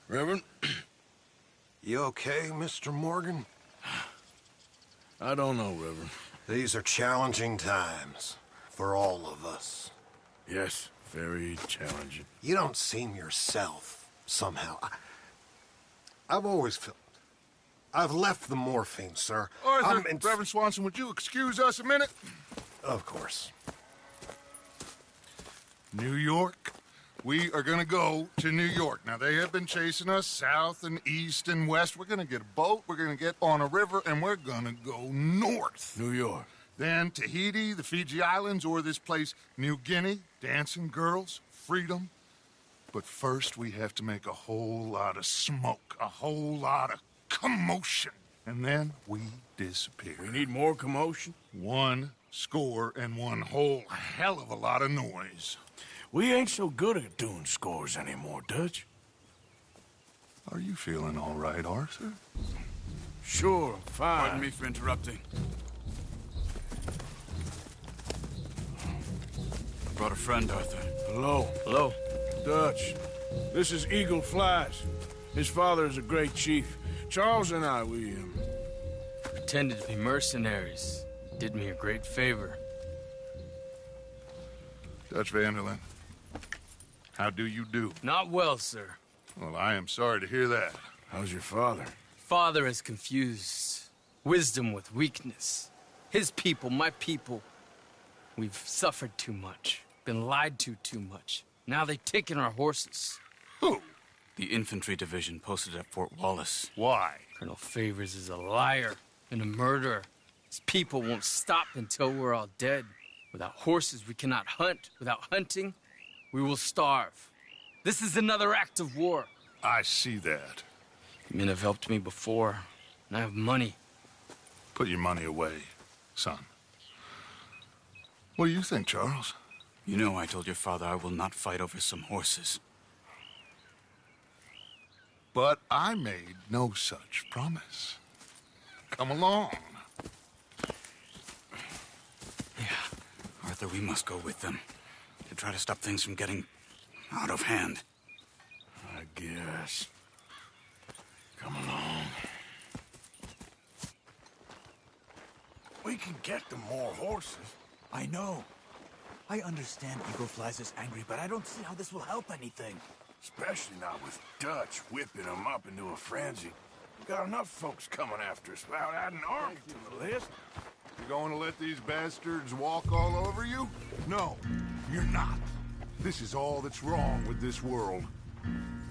Reverend? You okay, Mr. Morgan? I don't know, Reverend. These are challenging times for all of us. Yes, very challenging. You don't seem yourself, somehow. I've always felt... I've left the morphine, sir. Arthur, Reverend Swanson, would you excuse us a minute? Of course. New York. We are gonna go to New York. Now, they have been chasing us south and east and west. We're gonna get a boat, we're gonna get on a river, and we're gonna go north. New York. Then Tahiti, the Fiji Islands, or this place, New Guinea, dancing girls, freedom. But first, we have to make a whole lot of smoke, a whole lot of commotion. And then we disappear. We need more commotion? 1 score and 1 whole hell of a lot of noise. We ain't so good at doing scores anymore, Dutch. Are you feeling all right, Arthur? Sure, fine. Pardon me for interrupting. I brought a friend, Arthur. Hello. Hello. Dutch. This is Eagle Flies. His father is a great chief. Charles and I, we Pretended to be mercenaries. Did me a great favor. Dutch Vanderlyn, how do you do? Not well, sir. Well, I am sorry to hear that. How's your father? Father has confused wisdom with weakness. His people, my people. We've suffered too much. Been lied to too much. Now they've taken our horses. Who? The infantry division posted at Fort Wallace. Why? Colonel Favors is a liar and a murderer. His people won't stop until we're all dead. Without horses, we cannot hunt. Without hunting, we will starve. This is another act of war. I see that. Men have helped me before, and I have money. Put your money away, son. What do you think, Charles? You know I told your father I will not fight over some horses. But I made no such promise. Come along. Yeah, Arthur, we must go with them to try to stop things from getting out of hand. I guess. Come along. We can get them more horses. I know. I understand Eagle Flies is angry, but I don't see how this will help anything. Especially not with Dutch whipping them up into a frenzy. We got enough folks coming after us without adding arms to the list. You going to let these bastards walk all over you? No, you're not. This is all that's wrong with this world.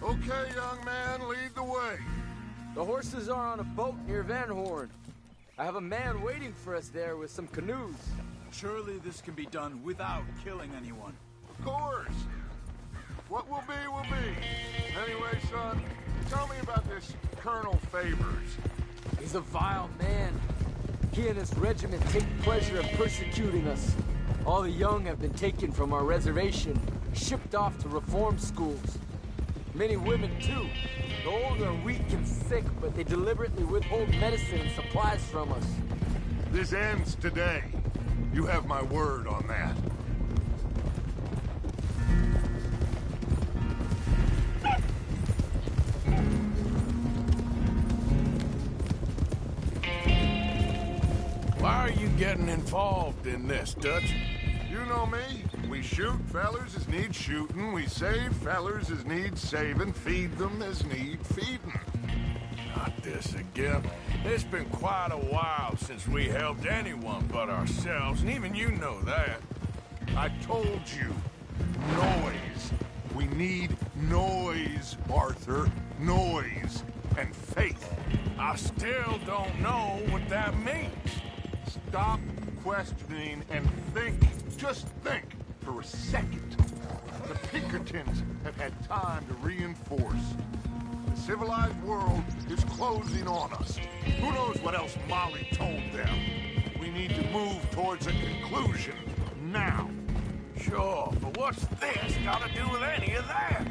Okay, young man, lead the way. The horses are on a boat near Van Horn. I have a man waiting for us there with some canoes. Surely this can be done without killing anyone. Of course. What will be. Anyway, son, tell me about this Colonel Favors. He's a vile man. He and his regiment take pleasure in persecuting us. All the young have been taken from our reservation, shipped off to reform schools. Many women, too. The old are weak and sick, but they deliberately withhold medicine and supplies from us. This ends today. You have my word on that. Why are you getting involved in this, Dutch? You know me. We shoot fellers as need shooting. We save fellers as need saving. Feed them as need feeding. Not this again. It's been quite a while since we helped anyone but ourselves, and even you know that. I told you. Noise. We need noise, Arthur. Noise and faith. I still don't know what that means. Stop questioning and think. Just think for a second. The Pinkertons have had time to reinforce. The civilized world is closing on us. Who knows what else Molly told them? We need to move towards a conclusion now. Sure, but what's this got to do with any of that?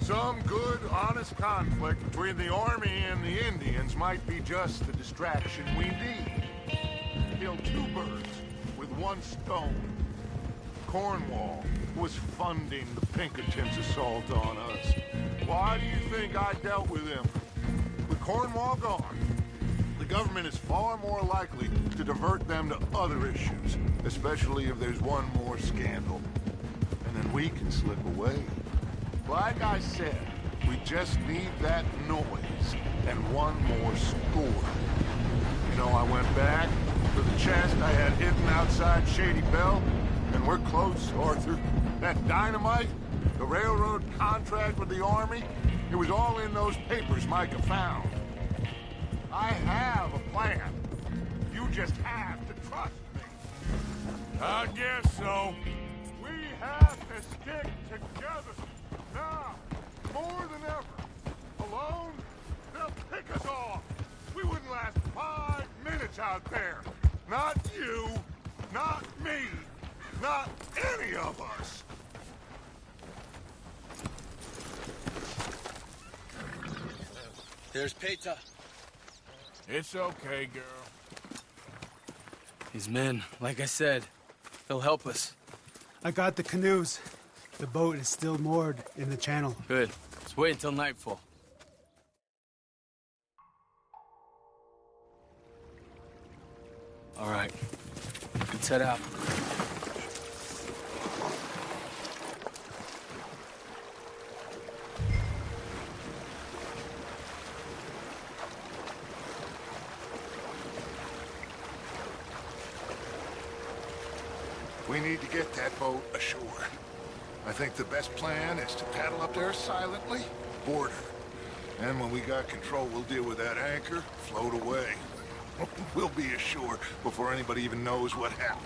Some good, honest conflict between the army and the Indians might be just the distraction we need. Kill 2 birds with 1 stone. Cornwall was funding the Pinkertons' assault on us. Why do you think I dealt with him? With Cornwall gone, the government is far more likely to divert them to other issues, especially if there's one more scandal. And then we can slip away. Like I said, we just need that noise and one more score. You know, I went back for the chest I had hidden outside Shady Belle, and we're close, Arthur. That dynamite, the railroad contract with the Army, it was all in those papers Micah found. I have a plan. You just have to trust me. I guess so. We have to stick together. Now, more than ever. Alone, they'll pick us off. We wouldn't last 5 minutes out there. Not you, not me, not any of us. There's Peta. It's okay, girl. His men, like I said, they'll help us. I got the canoes. The boat is still moored in the channel. Good. Let's wait until nightfall. All right. Let's head out. We need to get that boat ashore. I think the best plan is to paddle up there silently, board her. And when we got control, we'll deal with that anchor, float away. We'll be ashore before anybody even knows what happened.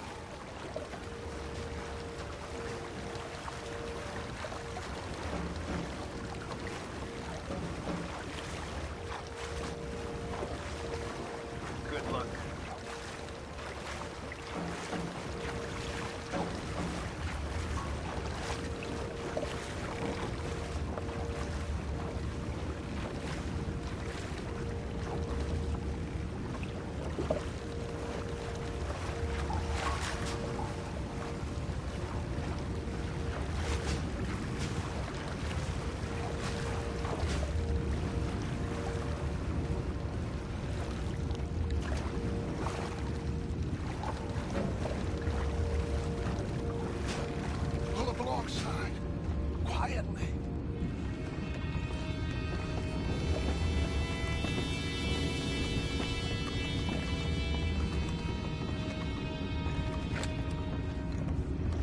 Good luck. Pull up alongside. Quietly.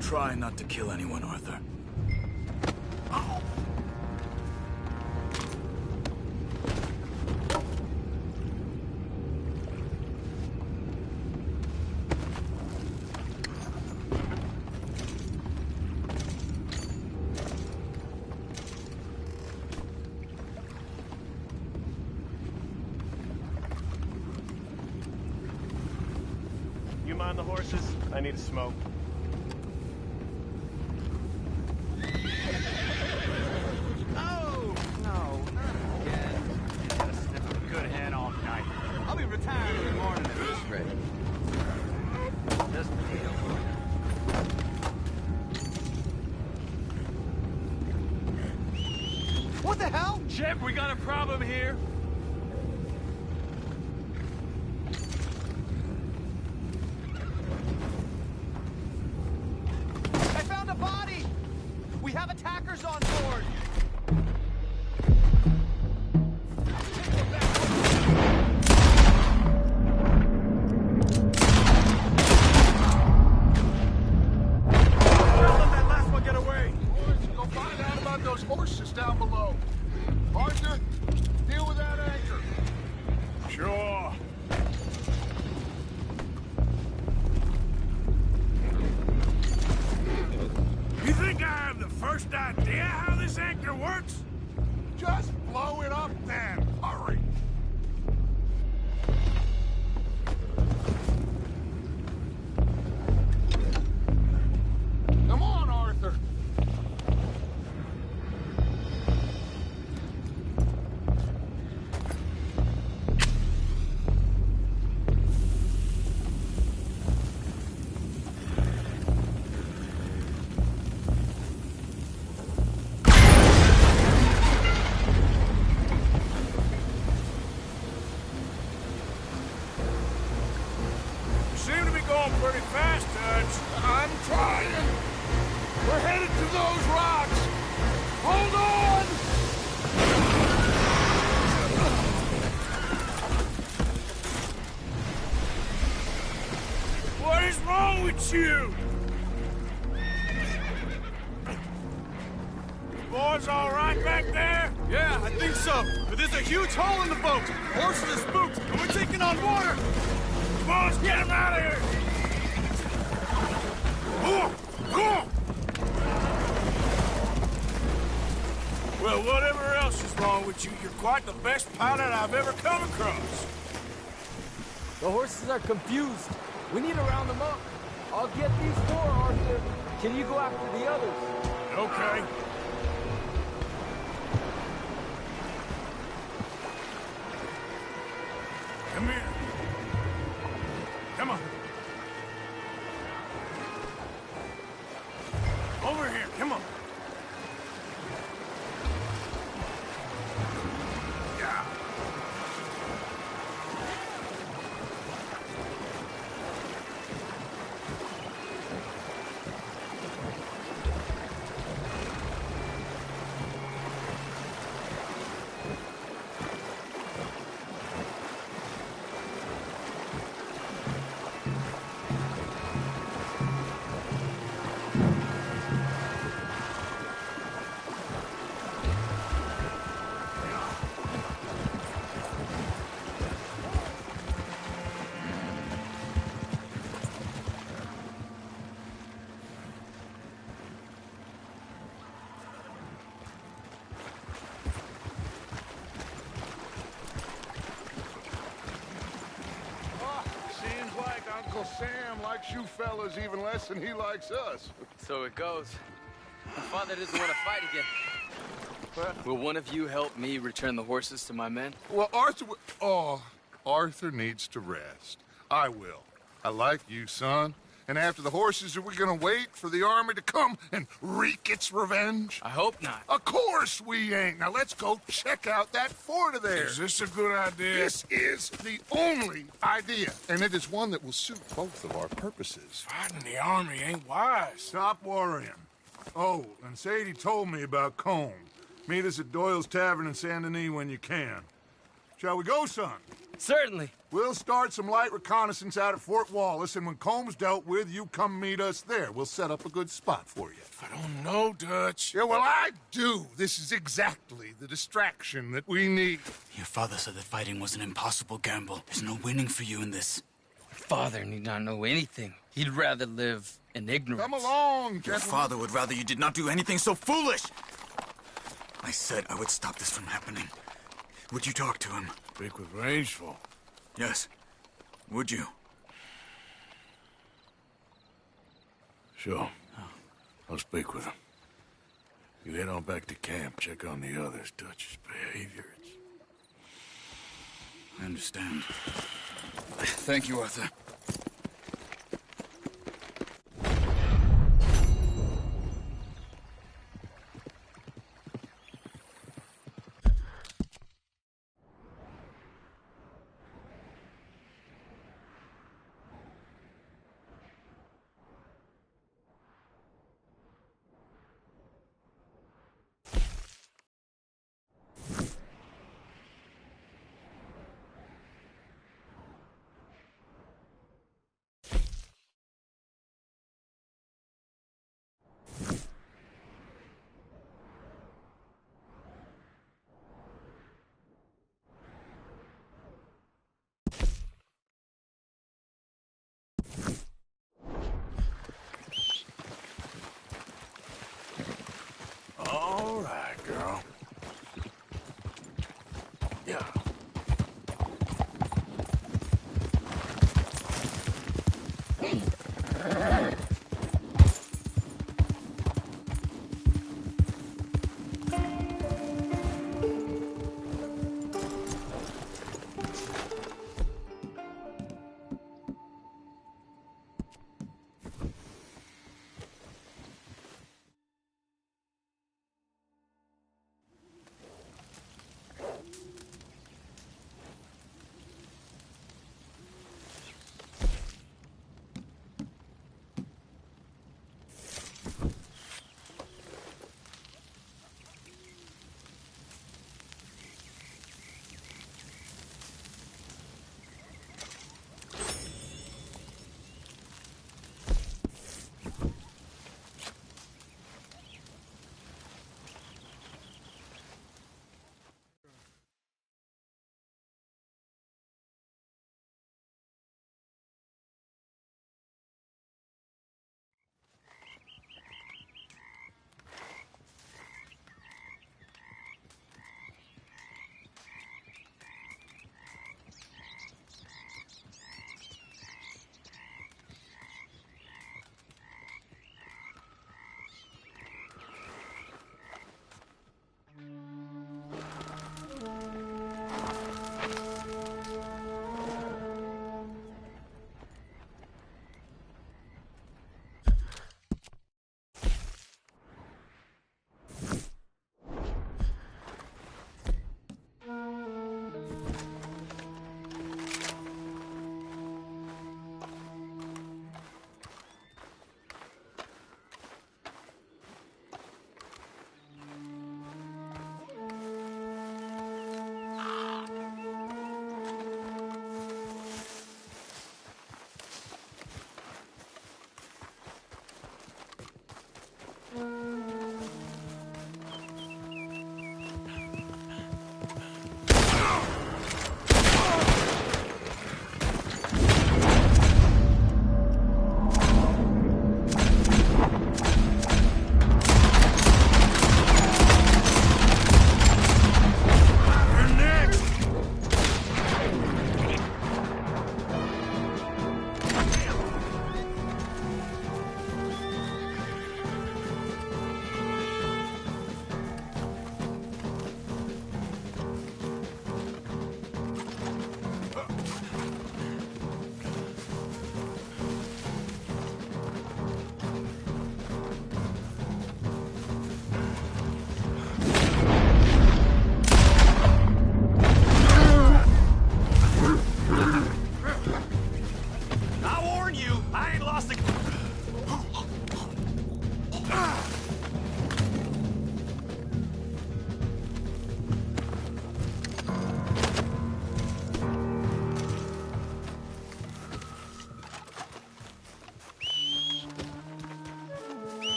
Try not to kill anyone, Arthur. You mind the horses? I need a smoke. Oh, no, not again. You gotta sniff a good hen all night. I'll be retired in the morning at this rate. Just potato for you. What the hell? Shep, we got a problem here. I found a body! We have attackers on board! Don't let that last one get away. Boys, go find out about those horses down below. Arthur, deal with that anchor. Sure. You think I have the first idea how this anchor works? Just blow it up then. Hurry. Come on, Arthur. you! Boys all right back there? Yeah, I think so. But there's a huge hole in the boat. Horses are spooked, and we're taking on water. Come on, let's get him out of here! Come on! Well, whatever else is wrong with you, you're quite the best pilot I've ever come across. The horses are confused. We need to round them up. I'll get these four, Arthur. Can you go after the others? Okay. Come here. Come on. Over here, come on. Yeah. Seems like Uncle Sam likes you fellas even less than he likes us. So it goes. My father doesn't want to fight again. Will one of you help me return the horses to my men? Well, Arthur needs to rest. I will. I like you, son. And after the horses, are we gonna wait for the army to come and wreak its revenge? I hope not. Of course we ain't. Now let's go check out that fort of theirs. Is this a good idea? This is the only idea, and it is one that will suit both of our purposes. Fighting the army ain't wise. Stop worrying. Oh, and Sadie told me about Combe. Meet us at Doyle's Tavern in Saint Denis when you can. Shall we go, son? Certainly. We'll start some light reconnaissance out at Fort Wallace, and when Combs dealt with, you come meet us there. We'll set up a good spot for you. I don't know, Dutch. Yeah, well, I do. This is exactly the distraction that we need. Your father said that fighting was an impossible gamble. There's no winning for you in this. Father need not know anything. He'd rather live in ignorance. Come along, Your gentlemen. father would rather you did not do anything so foolish. I said I would stop this from happening. Would you talk to him? Speak with Rangeful. Yes. Would you? Sure. I'll speak with him. You head on back to camp, check on the others. Dutch's behavior, I understand. Thank you, Arthur.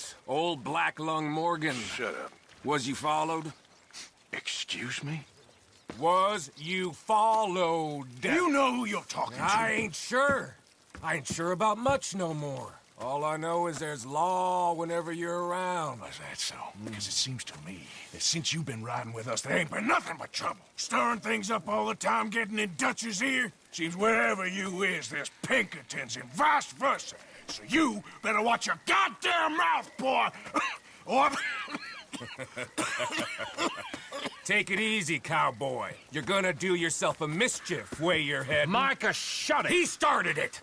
Dutch, old Black Lung Morgan. Shut up. Was you followed? Excuse me? Was you followed? You know who you're talking to. I ain't sure. I ain't sure about much no more. All I know is there's law whenever you're around. Is that so? Because it seems to me that since you've been riding with us, there ain't been nothing but trouble. Stirring things up all the time, getting in Dutch's ear. Seems wherever you is, there's Pinkertons and vice versa. So you better watch your goddamn mouth, boy! Or... Take it easy, cowboy. You're gonna do yourself a mischief way you're heading. Micah, shut it! He started it!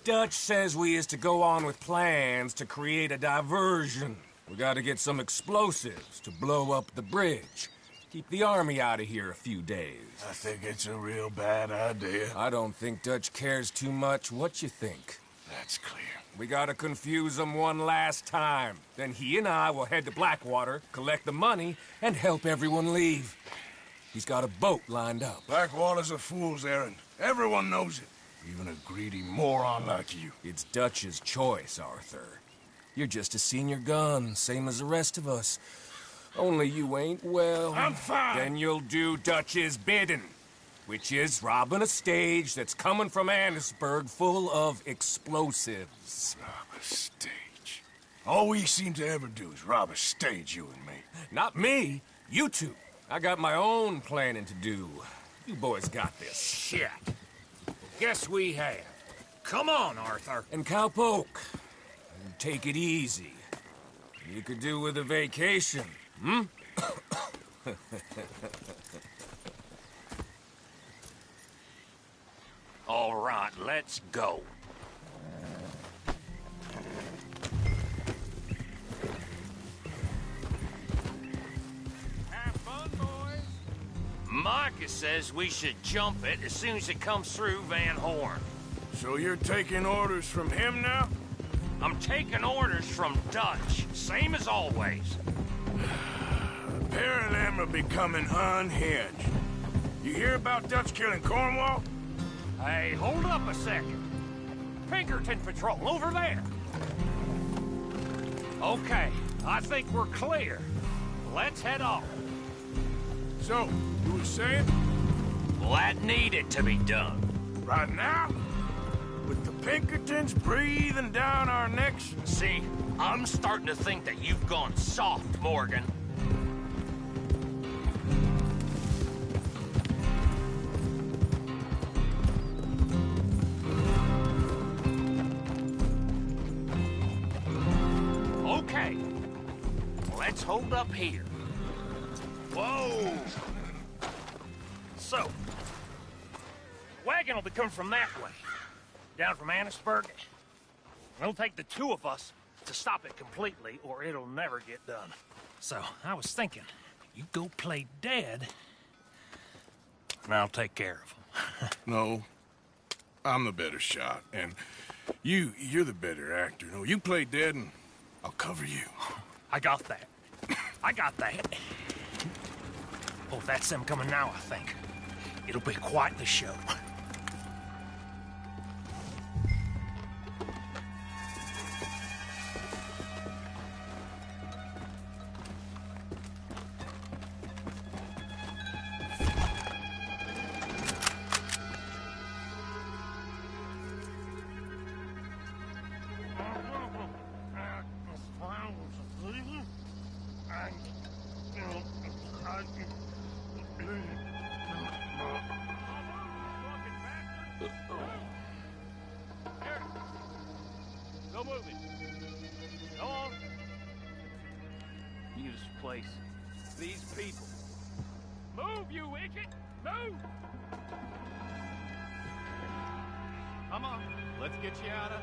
Dutch says we is to go on with plans to create a diversion. We gotta get some explosives to blow up the bridge. Keep the army out of here a few days. I think it's a real bad idea. I don't think Dutch cares too much what you think. That's clear. We gotta confuse him one last time. Then he and I will head to Blackwater, collect the money, and help everyone leave. He's got a boat lined up. Blackwater's a fool's errand. Everyone knows it. Even a greedy moron like you. It's Dutch's choice, Arthur. You're just a senior gun, same as the rest of us. Only you ain't well. I'm fine. Then you'll do Dutch's bidding, which is robbing a stage that's coming from Annesburg full of explosives. Rob a stage. All we seem to ever do is rob a stage, you and me. Not me. You two. I got my own planning to do. You boys got this. Shit. Guess we have. Come on, Arthur. And Cowpoke, take it easy. You could do with a vacation, hmm? All right, let's go. Have fun, boys. Micah says we should jump it as soon as it comes through Van Horn. So you're taking orders from him now? I'm taking orders from Dutch, same as always. The pair of them are becoming unhinged. You hear about Dutch killing Cornwall? Hey, hold up a second. Pinkerton Patrol, over there. Okay, I think we're clear. Let's head off. So, you were saying? Well, that needed to be done. Right now? With the Pinkertons breathing down our necks? See, I'm starting to think that you've gone soft, Morgan. Okay, let's hold up here. Whoa! So, wagon will be coming from that way, down from Annesburg. It'll take the two of us to stop it completely, or it'll never get done. So, I was thinking, you go play dead, and I'll take care of him. No. I'm the better shot, and you're the better actor. No, you play dead, and I'll cover you. I got that. I got that. Oh, that's them coming now, I think. It'll be quite the show. No moving. Go on. Use place. These people. Move, you idiot! Move! Come on. Let's get you out of...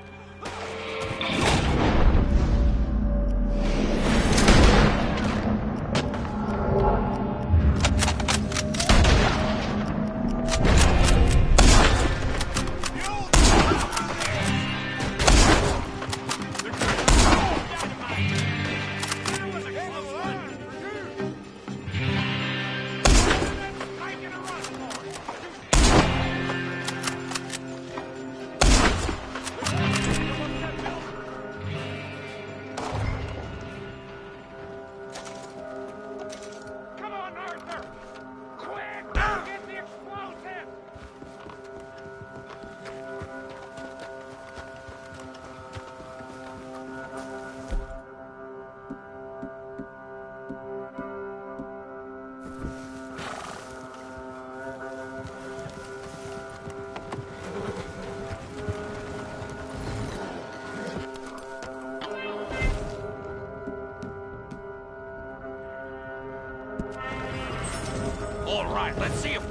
All right, let's see if...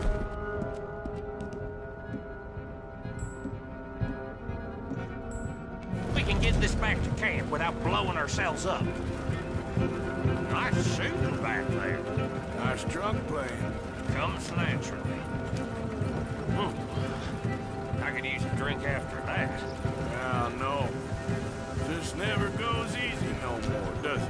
we can get this back to camp without blowing ourselves up. Nice shooting back there. Nice drunk playing. Comes naturally. I could use a drink after that. Ah, no. This never goes easy no more, does it?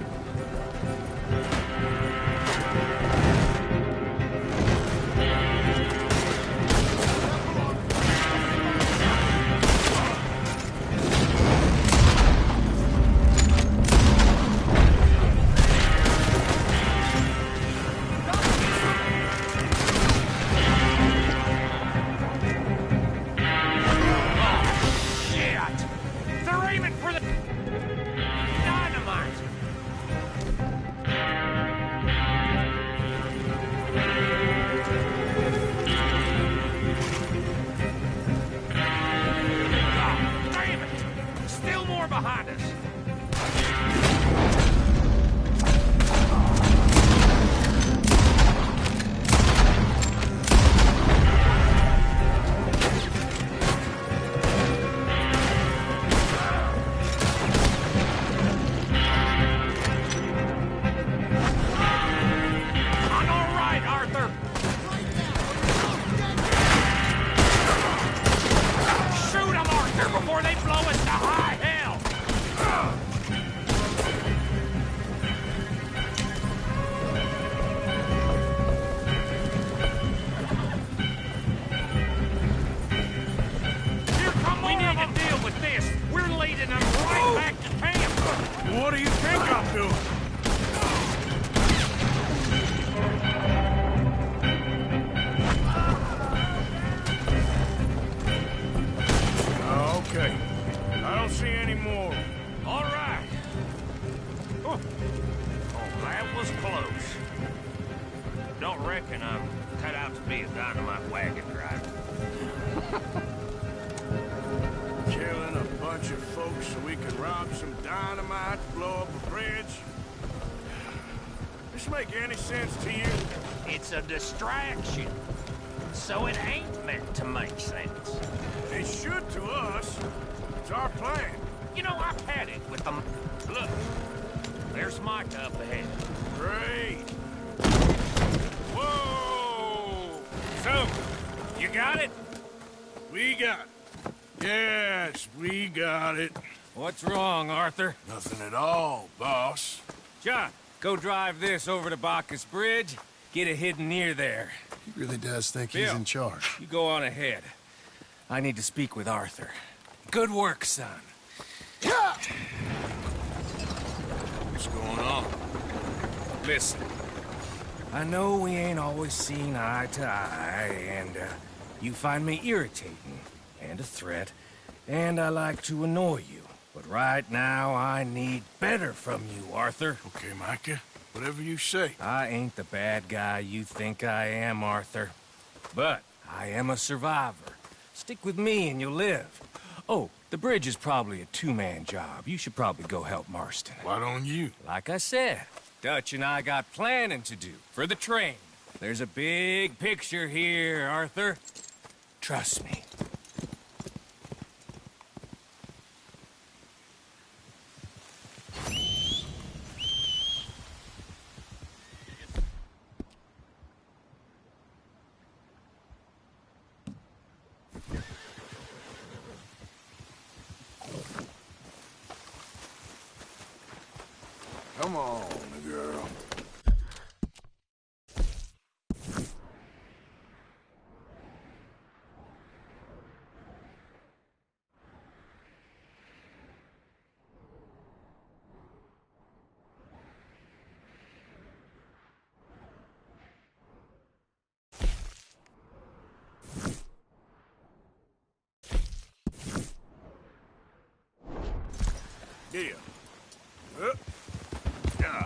Behind us. I'm all right, Arthur. Shoot them, Arthur, before they blow us to high hell. We need to deal with this. We're leading them right back to camp. What do you think I'm doing? Okay. I don't see any more. All right. Oh, that was close. Don't reckon I'm cut out to be a dynamite wagon driver. Killing a bunch of folks so we can rob some dynamite, blow up a bridge. This make any sense to you? It's a distraction. So it ain't meant to make sense. It should to us. It's our plan. You know, I've had it with them. Look, there's Micah up ahead. Great. Whoa! So, you got it? We got it. Yes, we got it. What's wrong, Arthur? Nothing at all, boss. John, go drive this over to Bacchus Bridge. Get it hidden near there. He really does think Bill, he's in charge. You go on ahead. I need to speak with Arthur. Good work, son. What's going on? Listen, I know we ain't always seen eye to eye, and you find me irritating and a threat, and I like to annoy you. But right now, I need better from you, Arthur. Okay, Micah. Whatever you say. I ain't the bad guy you think I am, Arthur. But I am a survivor. Stick with me and you'll live. Oh, the bridge is probably a two-man job. You should probably go help Marston. Why don't you? Like I said, Dutch and I got planning to do for the train. There's a big picture here, Arthur. Trust me. Come on, girl. Yeah. Yeah.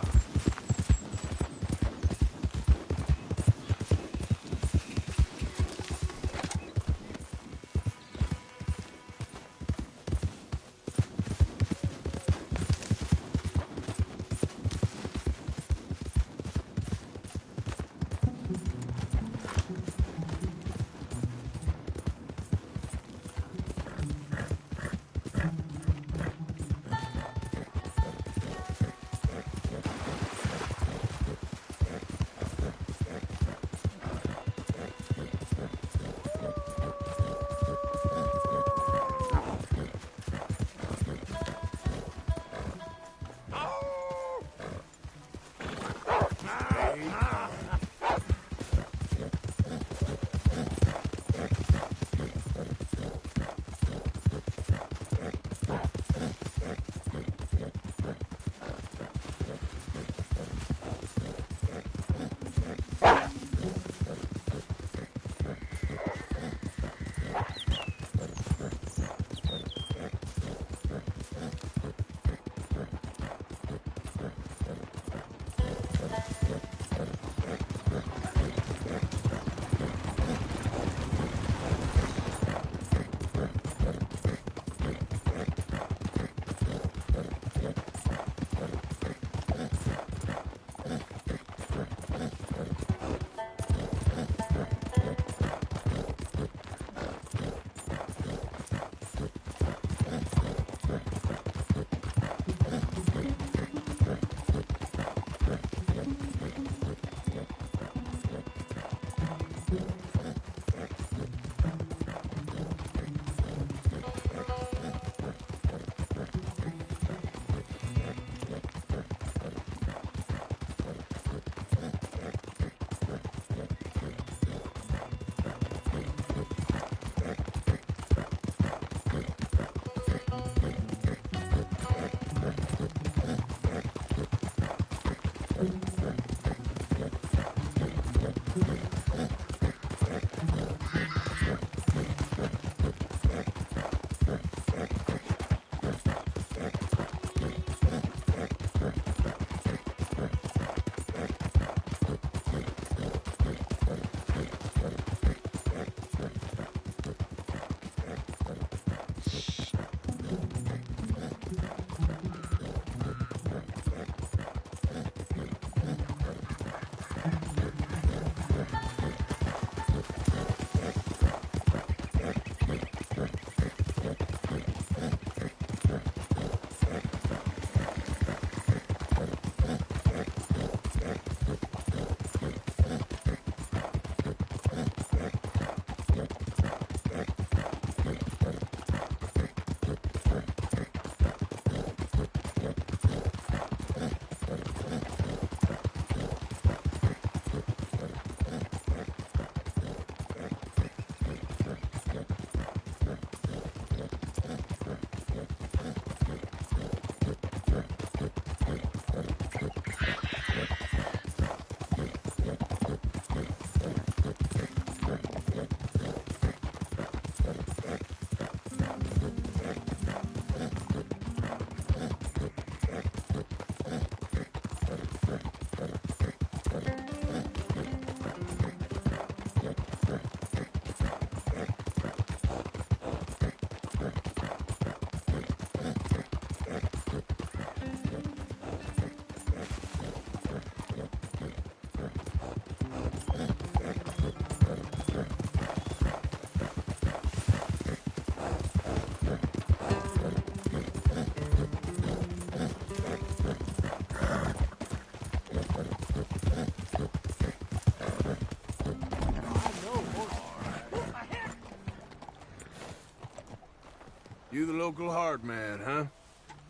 You the local hard man, huh?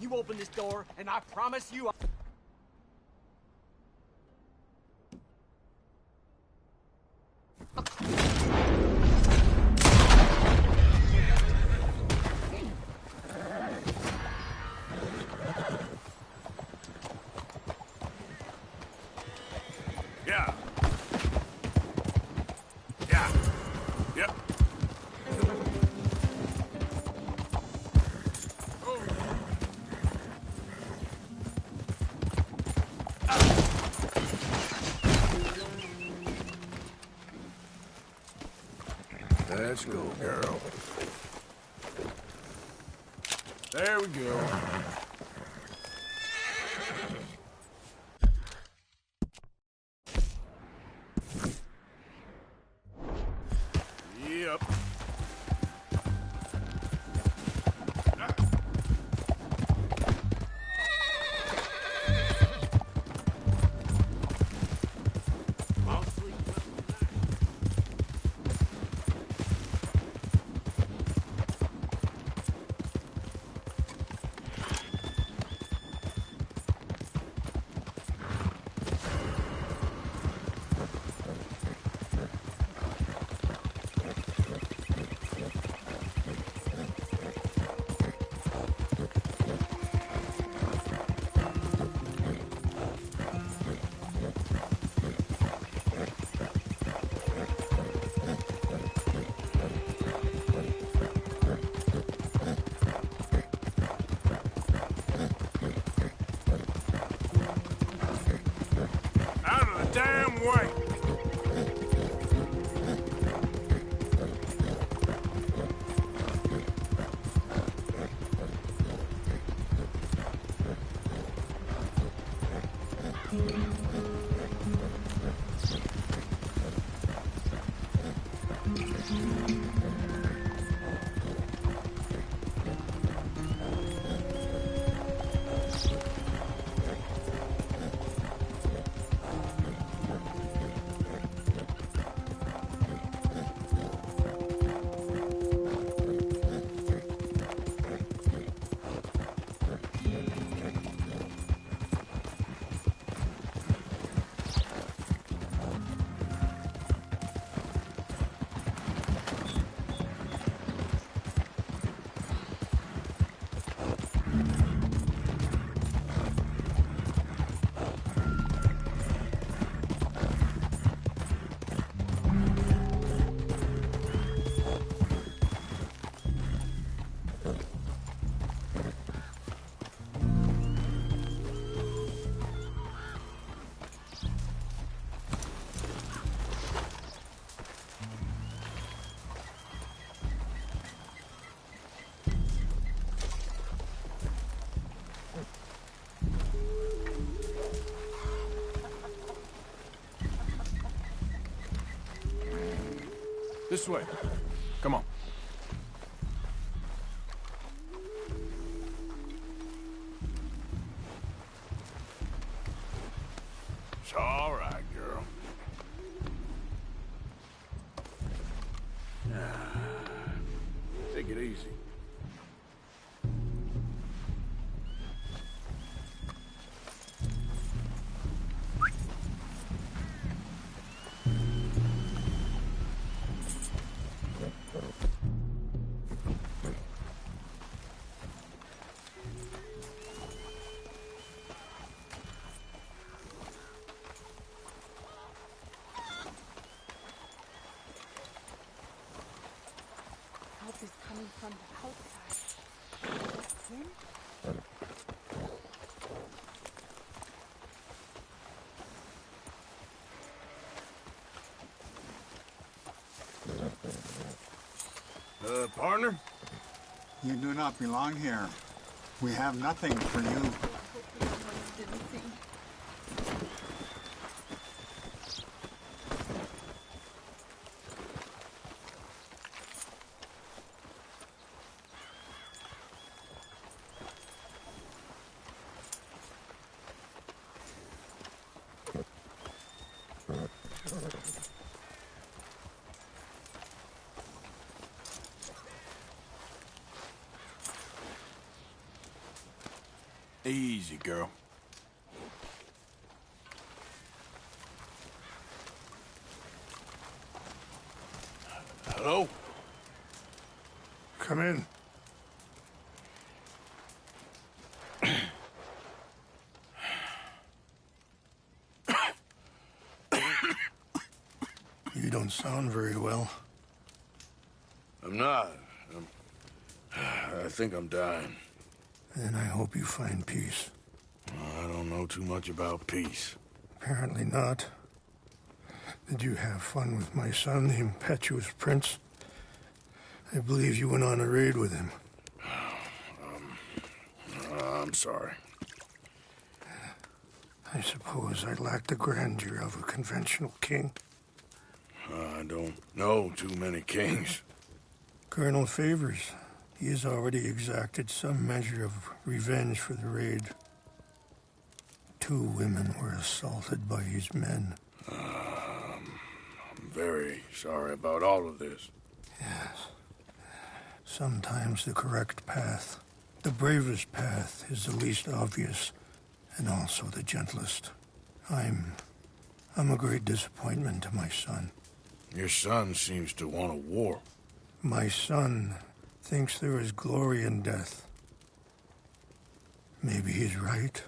You open this door, and I promise you... Yeah. Yeah. Yep. Let's go, girl. There we go. Yep. Out of the damn way! This way. Come on. It's all right, girl. Take it easy. Help is coming from the outside. Him? Partner? You do not belong here. We have nothing for you. Didn't see. Easy, girl. Hello? Come in. You don't sound very well. I'm not. I think I'm dying. Then I hope you find peace. I don't know too much about peace. Apparently not. Did you have fun with my son, the impetuous prince? I believe you went on a raid with him. I'm sorry. I suppose I lack the grandeur of a conventional king. I don't know too many kings. Colonel Favors, he has already exacted some measure of revenge for the raid. 2 women were assaulted by his men. I'm very sorry about all of this. Yes. Sometimes the correct path, the bravest path, is the least obvious, and also the gentlest. I'm a great disappointment to my son. Your son seems to want a war. My son thinks there is glory in death. Maybe he's right,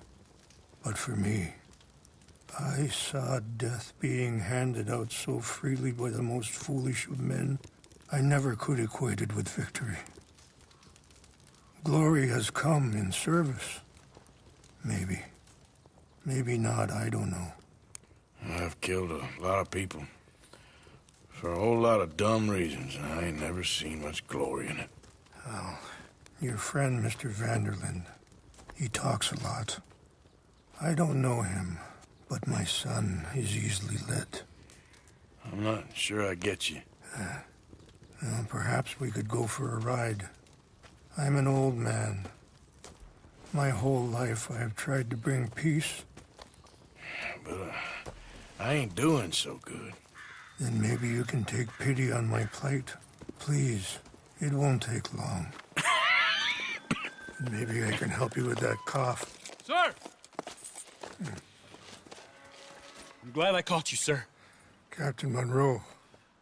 but for me, I saw death being handed out so freely by the most foolish of men, I never could equate it with victory. Glory has come in service. Maybe. Maybe not, I don't know. I've killed a lot of people. For a whole lot of dumb reasons, and I ain't never seen much glory in it. Well, your friend, Mr. Vanderlyn, he talks a lot. I don't know him, but my son is easily led. I'm not sure I get you. Well, perhaps we could go for a ride. I'm an old man. My whole life I have tried to bring peace. But I ain't doing so good. Then maybe you can take pity on my plight. Please, it won't take long. Maybe I can help you with that cough. Sir! I'm glad I caught you, sir. Captain Monroe,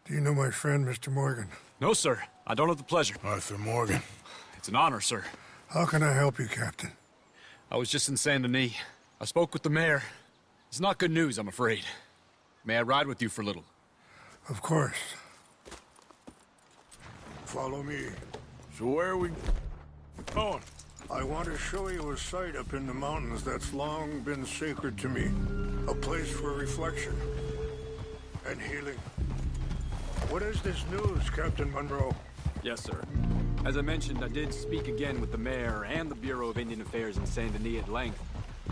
do you know my friend, Mr. Morgan? No, sir. I don't have the pleasure. Arthur Morgan. It's an honor, sir. How can I help you, Captain? I was just in Saint Denis. I spoke with the mayor. It's not good news, I'm afraid. May I ride with you for a little? Of course. Follow me. So where are we going? I want to show you a site up in the mountains that's long been sacred to me. A place for reflection and healing. What is this news, Captain Monroe? Yes, sir. As I mentioned, I did speak again with the mayor and the Bureau of Indian Affairs in Saint Denis at length.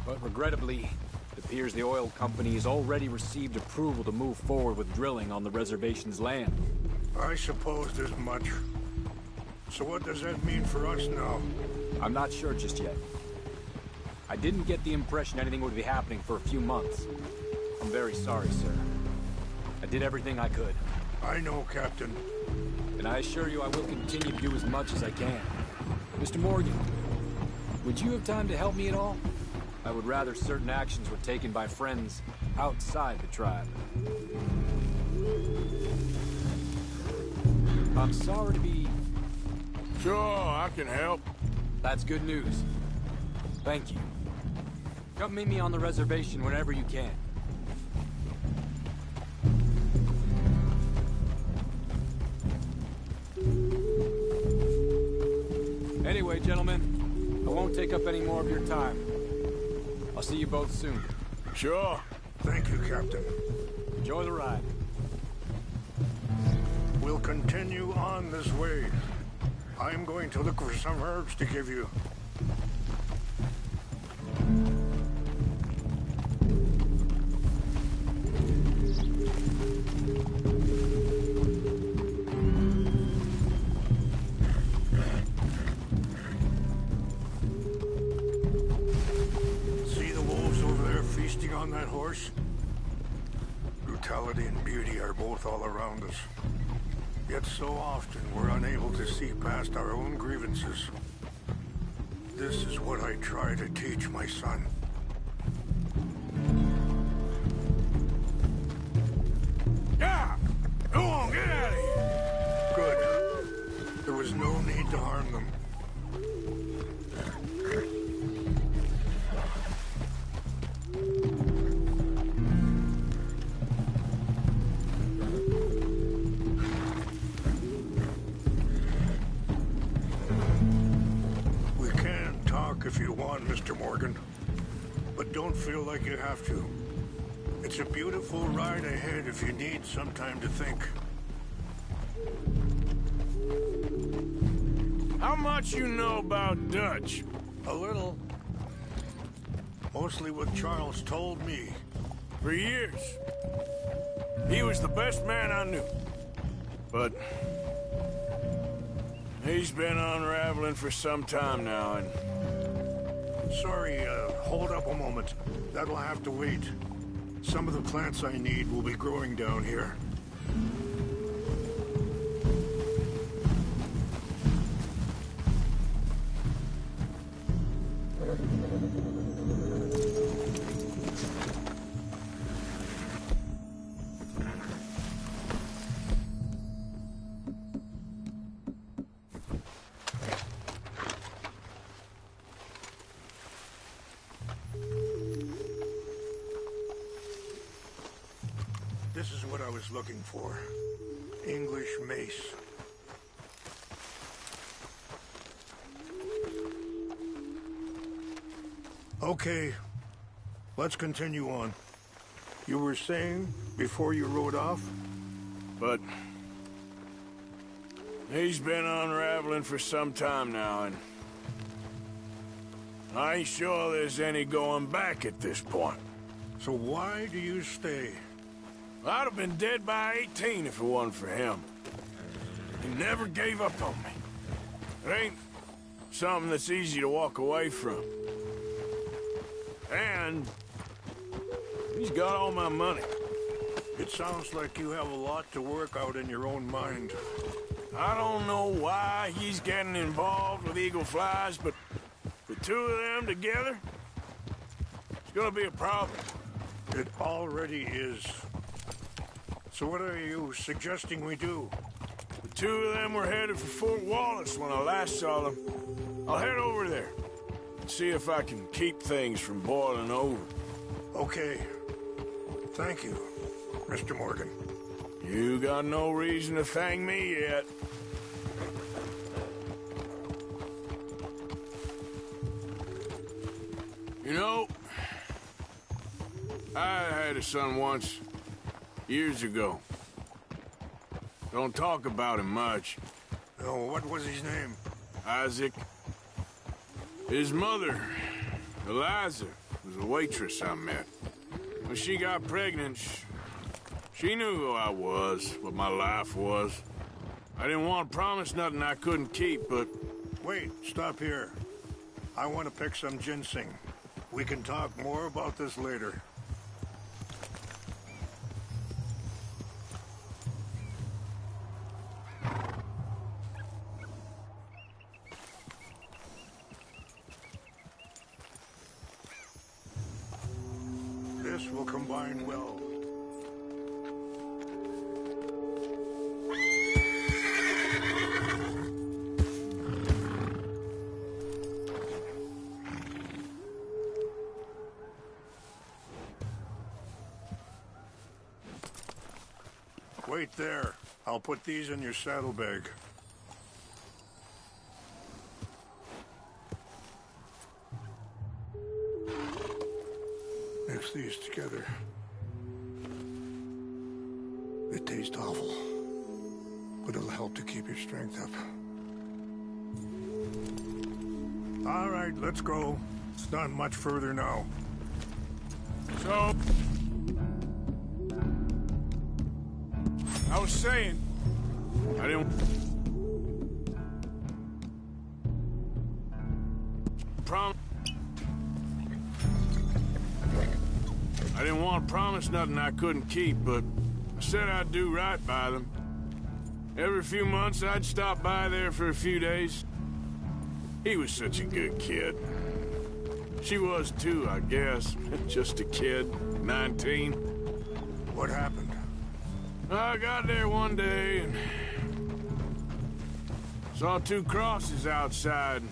But regrettably, it appears the oil company has already received approval to move forward with drilling on the reservation's land. I supposed as much. So what does that mean for us now? I'm not sure just yet. I didn't get the impression anything would be happening for a few months. I'm very sorry, sir. I did everything I could. I know, Captain. And I assure you I will continue to do as much as I can. Mr. Morgan, would you have time to help me at all? I would rather certain actions were taken by friends outside the tribe. I'm sorry to be... Sure, I can help. That's good news. Thank you. Come meet me on the reservation whenever you can. Anyway, gentlemen, I won't take up any more of your time. I'll see you both soon. Sure. Thank you, Captain. Enjoy the ride. We'll continue on this way. I'm going to look for some herbs to give you. See the wolves over there feasting on that horse? Brutality and beauty are both all around us. Yet so often we're unable to see past our own grievances. This is what I try to teach my son. Yeah! Go on, get out of here! Good. There was no need to harm them. We can talk if you want, Mr. Morgan. But don't feel like you have to. It's a beautiful ride ahead if you need some time to think. How much you know about Dutch? A little. Mostly what Charles told me. For years. He was the best man I knew. But he's been unraveling for some time now, and... Sorry, hold up a moment. That'll have to wait. Some of the plants I need will be growing down here. This is what I was looking for. English mace. Okay, let's continue on. You were saying before you rode off? But he's been unraveling for some time now, and I ain't sure there's any going back at this point. So why do you stay? I'd have been dead by 18 if it wasn't for him. He never gave up on me. It ain't something that's easy to walk away from. And he's got all my money. It sounds like you have a lot to work out in your own mind. I don't know why he's getting involved with Eagle Flies, but the two of them together, it's gonna be a problem. It already is. So what are you suggesting we do? The two of them were headed for Fort Wallace when I last saw them. I'll head over there and see if I can keep things from boiling over. Okay. Thank you, Mr. Morgan. You got no reason to thank me yet. You know, I had a son once, years ago. Don't talk about him much. Oh, what was his name? Isaac. His mother, Eliza, was a waitress I met. When she got pregnant, she knew who I was, what my life was. I didn't want to promise nothing I couldn't keep, but... Wait, stop here. I want to pick some ginseng. We can talk more about this later. This will combine well. Wait there. I'll put these in your saddlebag. Mix these together. They taste awful, but it'll help to keep your strength up. All right, let's go. It's not much further now. So... I was saying... I didn't want to promise nothing I couldn't keep, but I said I'd do right by them. Every few months, I'd stop by there for a few days. He was such a good kid. She was too, I guess. Just a kid, 19. What happened? I got there one day and saw 2 crosses outside.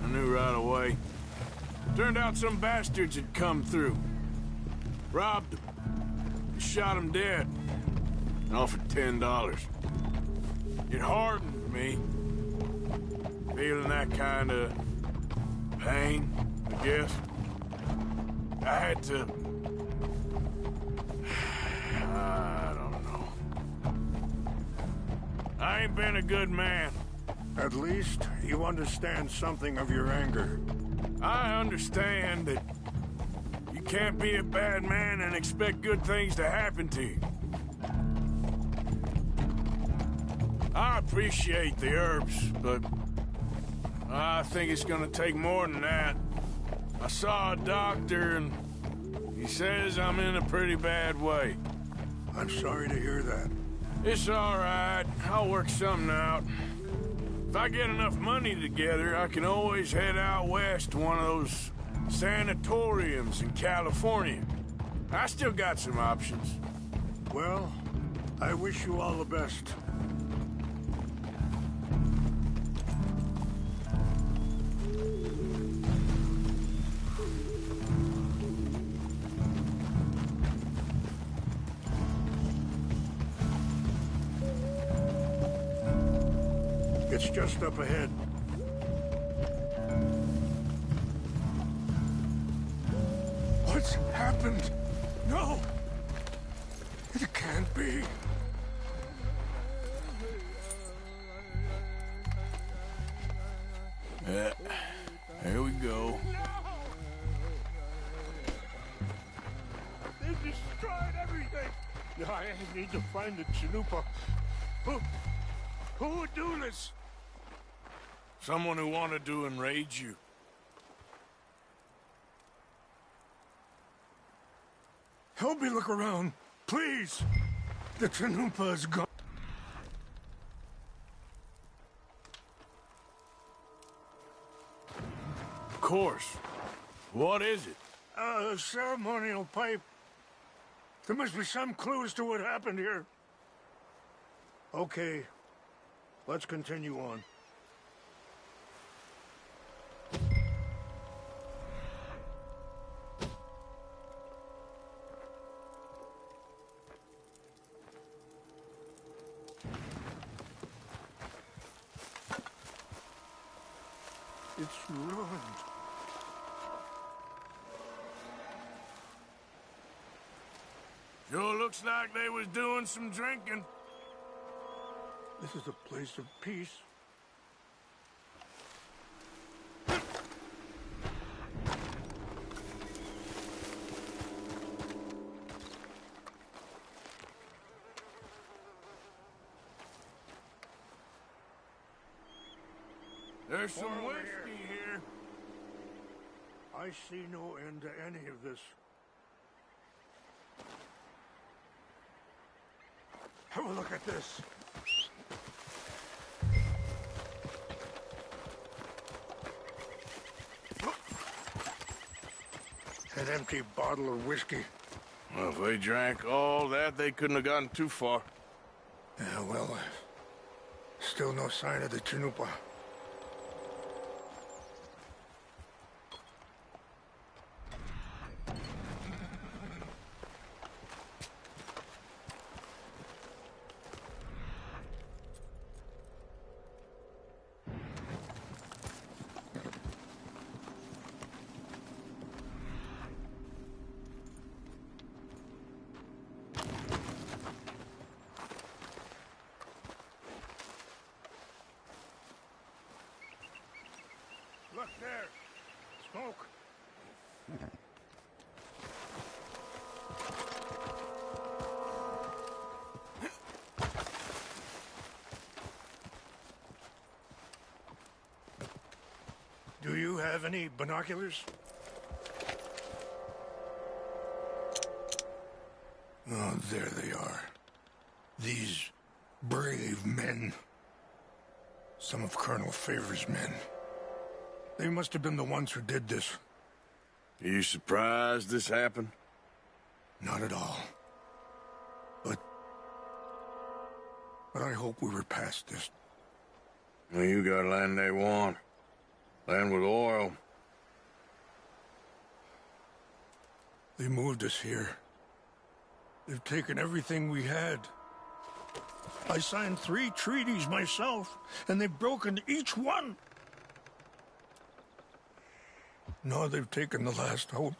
I knew right away. Turned out some bastards had come through. Robbed them. Shot him dead. Offered $10. It hardened me. Feeling that kind of pain, I guess. I had to... I don't know. I ain't been a good man. At least you understand something of your anger. I understand that you can't be a bad man and expect good things to happen to you. I appreciate the herbs, but I think it's gonna take more than that. I saw a doctor and he says I'm in a pretty bad way. I'm sorry to hear that. It's all right. I'll work something out. If I get enough money together, I can always head out west to one of those sanatoriums in California. I still got some options. Well, I wish you all the best. It's just up ahead. What's happened? No! It can't be. Here we go. They destroyed everything! I need to find the Chanupa. Who would do this? Someone who wanted to enrage you. Help me look around, please. The Chanupa is gone. Of course. What is it? A ceremonial pipe. There must be some clue as to what happened here. Okay, let's continue on. It's ruined. Sure looks like they was doing some drinking. This is a place of peace. There's some whiskey here. I see no end to any of this. Have a look at this. An empty bottle of whiskey. Well, if they drank all that, they couldn't have gotten too far. Yeah, well, still no sign of the Chanupa. Look there. Smoke. Do you have any binoculars? Oh, there they are. These brave men. Some of Colonel Favor's men. They must have been the ones who did this. Are you surprised this happened? Not at all. But I hope we were past this. Well, you got land they want. Land with oil. They moved us here. They've taken everything we had. I signed 3 treaties myself, and they've broken each one. Now they've taken the last hope.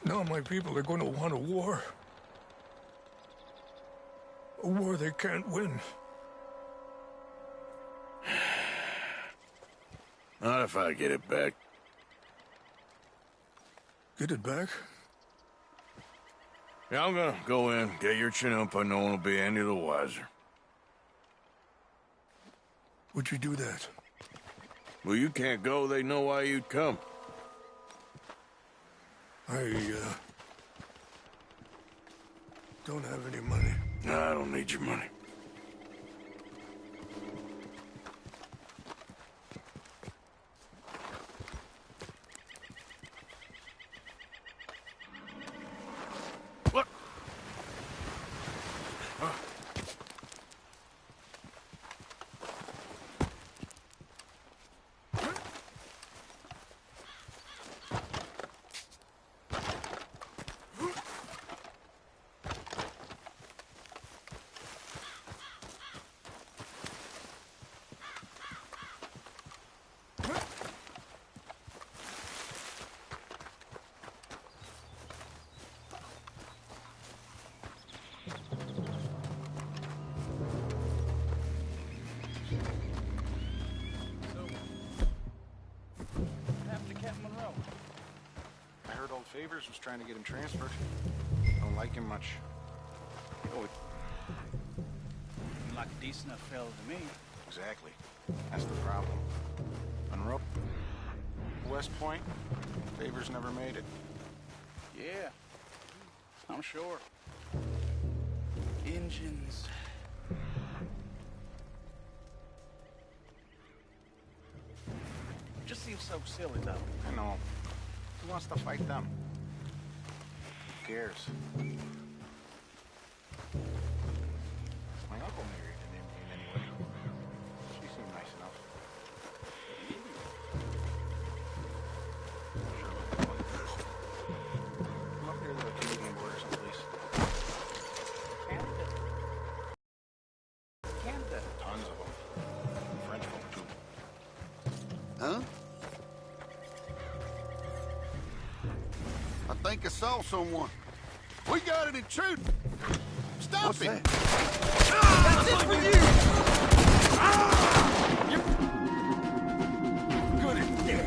Now my people are going to want a war. A war they can't win. Not if I get it back. Get it back? Yeah, I'm gonna go in, get your Chinook, but no one will be any the wiser. Would you do that? Well, you can't go. They know why you'd come. I don't have any money. No, I don't need your money. Look. Favors was trying to get him transferred. Don't like him much. Oh, like a decent enough fellow to me. exactly. That's the problem. Monroe, West Point, Favors never made it. Yeah, I'm sure. Engines. Just seems so silly, though. I know. Who wants to fight them? Who cares? My uncle married an Indian anyway. She seemed nice enough. I'm up near the Canadian border someplace. Canada. Tons of them. French folk, too. Huh? I think I saw someone. We got it intruding. Stop it! That's it for you! You're good at dead.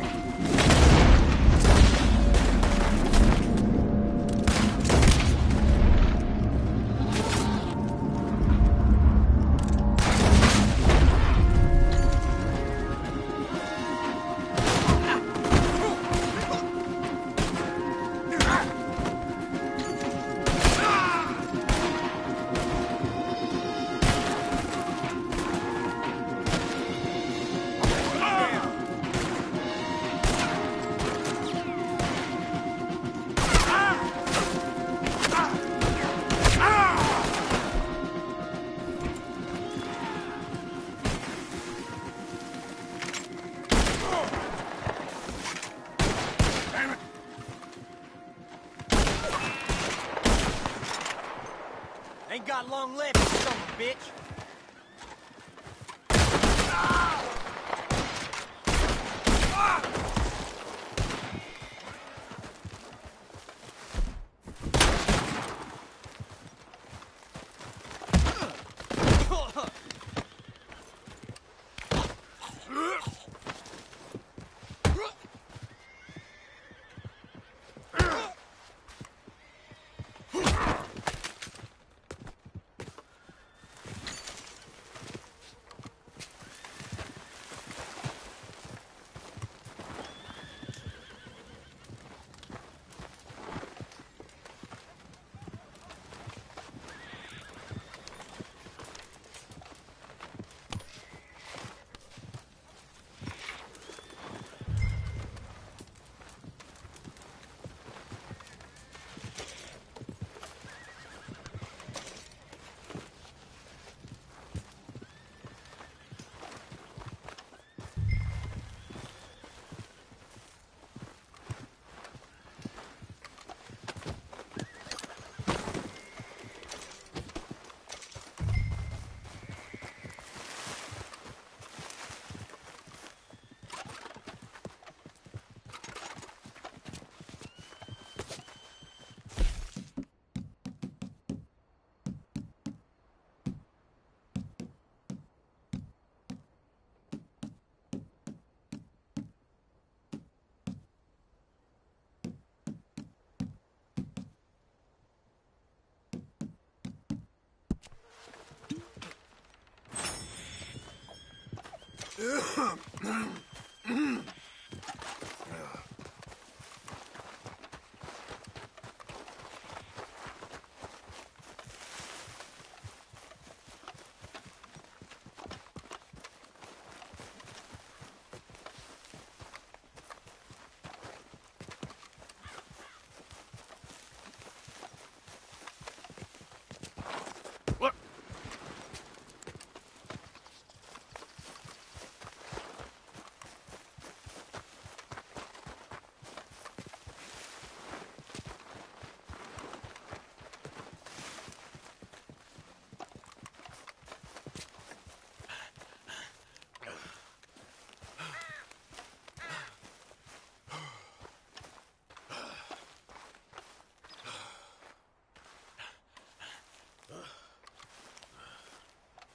Ain't got long left, you son of a bitch.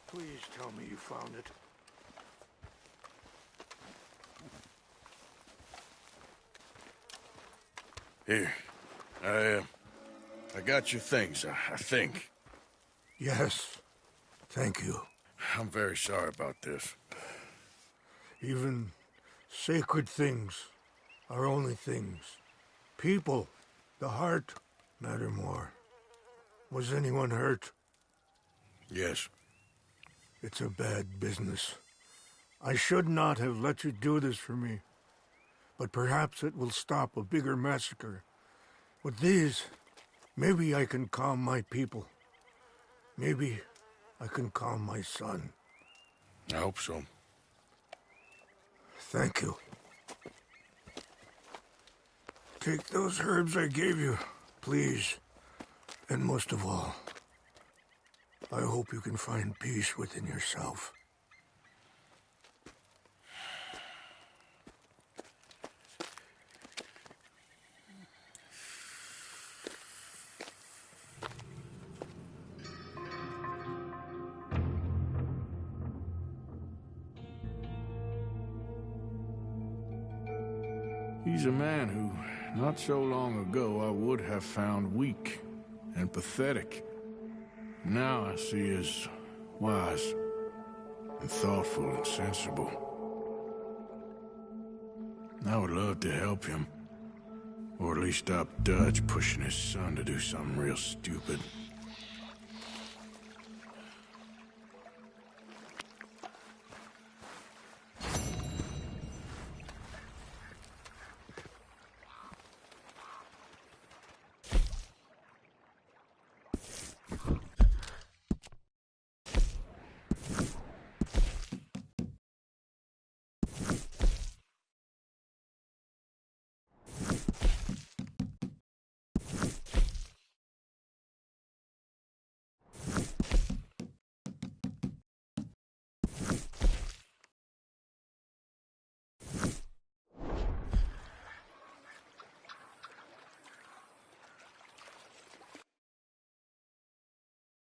Please tell me you found it. Here. I got your things, I think. Yes. Thank you. I'm very sorry about this. Even sacred things are only things. People, the heart, matter more. Was anyone hurt? Yes. It's a bad business. I should not have let you do this for me. But perhaps it will stop a bigger massacre. With these, maybe I can calm my people. Maybe I can calm my son. I hope so. Thank you. Take those herbs I gave you, please. And most of all, I hope you can find peace within yourself. He's a man who, not so long ago, I would have found weak and pathetic. Now I see as wise and thoughtful and sensible. I would love to help him, or at least stop Dutch pushing his son to do something real stupid.